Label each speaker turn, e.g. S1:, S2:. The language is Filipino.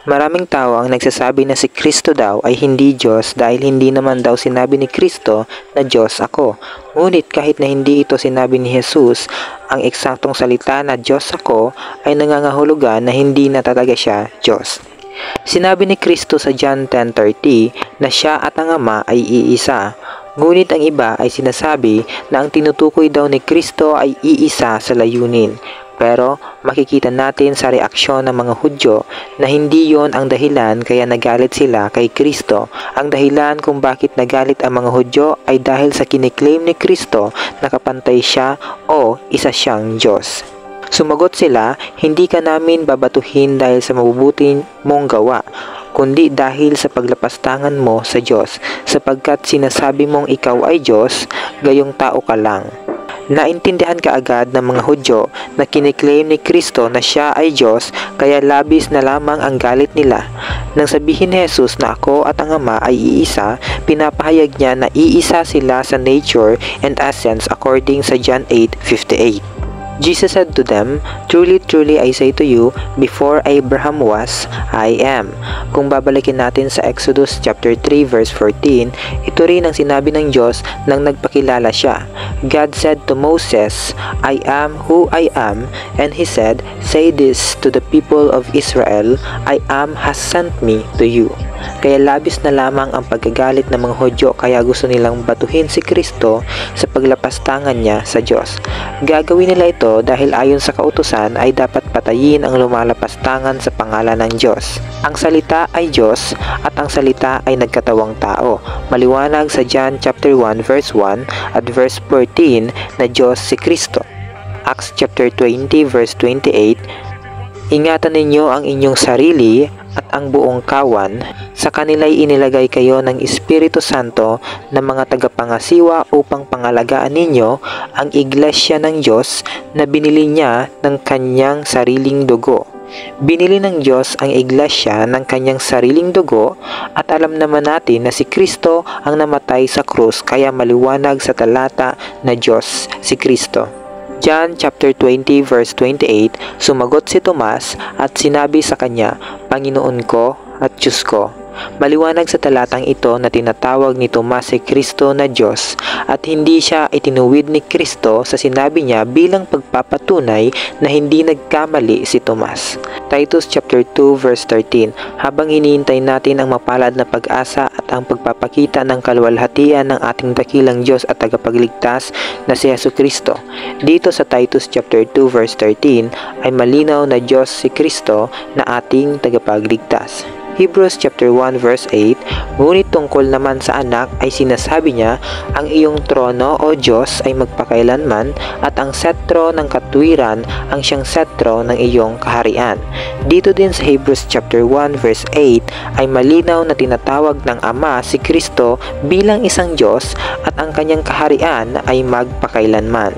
S1: Maraming tao ang nagsasabi na si Kristo daw ay hindi Diyos dahil hindi naman daw sinabi ni Kristo na Diyos ako. Ngunit kahit na hindi ito sinabi ni Jesus, ang eksaktong salita na Diyos ako ay nangangahulugan na hindi na talaga siya Diyos. Sinabi ni Kristo sa John 10:30 na siya at ang Ama ay iisa. Ngunit ang iba ay sinasabi na ang tinutukoy daw ni Kristo ay iisa sa layunin. Pero makikita natin sa reaksyon ng mga Hudyo na hindi yon ang dahilan kaya nagalit sila kay Kristo. Ang dahilan kung bakit nagalit ang mga Hudyo ay dahil sa kiniklaim ni Kristo na kapantay siya o isa siyang Diyos. Sumagot sila, hindi ka namin babatuhin dahil sa mabubuti mong gawa, kundi dahil sa paglapastangan mo sa Diyos, sapagkat sinasabi mong ikaw ay Diyos, gayong tao ka lang. Naintindihan kaagad ng mga Hudyo na kiniklaim ni Kristo na siya ay Diyos kaya labis na lamang ang galit nila. Nang sabihin ni Jesus na ako at ang Ama ay iisa, pinapahayag niya na iisa sila sa nature and essence according sa John 8:58. Jesus said to them, "Truly, truly, I say to you, before Abraham was, I am." Kung babalikin natin sa Exodus chapter 3 verse 14, ito rin ang sinabi ng Diyos nang nagpakilala siya. God said to Moses, "I am who I am," and He said, "Say this to the people of Israel, I am has sent me to you." Kaya labis na lamang ang pagkagalit ng mga Hudyo kaya gusto nilang batuhin si Kristo sa paglapastangan niya sa Diyos. Gagawin nila ito dahil ayon sa kautusan ay dapat patayin ang lumalapastangan sa pangalan ng Diyos. Ang salita ay Diyos at ang salita ay nagkatawang tao. Maliwanag sa John chapter 1 verse 1 at verse 14 na Diyos si Kristo. Acts chapter 20 verse 28, ingatan ninyo ang inyong sarili at ang buong kawan, sa kanila'y inilagay kayo ng Espiritu Santo na mga tagapangasiwa upang pangalagaan ninyo ang iglesia ng Diyos na binili niya ng kanyang sariling dugo. Binili ng Diyos ang iglesia ng kanyang sariling dugo at alam naman natin na si Kristo ang namatay sa krus kaya maliwanag sa talata na Diyos si Kristo. John chapter 20 verse 28, sumagot si Tomas at sinabi sa kanya, "Panginoon ko at Diyos ko." Maliwanag sa talatang ito na tinatawag ni Tomas si Kristo na Diyos at hindi siya itinuwid ni Kristo sa sinabi niya bilang pagpapatunay na hindi nagkamali si Tomas. Titus chapter 2 verse 13, habang hinihintay natin ang mapalad na pag-asa at ang pagpapakita ng kaluwalhatian ng ating dakilang Diyos at tagapagligtas na si Jesucristo. Dito sa Titus chapter 2 verse 13 ay malinaw na Diyos si Kristo na ating tagapagligtas. Hebrews chapter 1 verse 8, ngunit tungkol naman sa anak ay sinasabi niya, ang iyong trono o Diyos ay magpakailanman at ang setro ng katwiran ang siyang setro ng iyong kaharian. Dito din sa Hebrews chapter 1 verse 8 ay malinaw na tinatawag ng Ama si Kristo bilang isang Diyos at ang kanyang kaharian ay magpakailanman.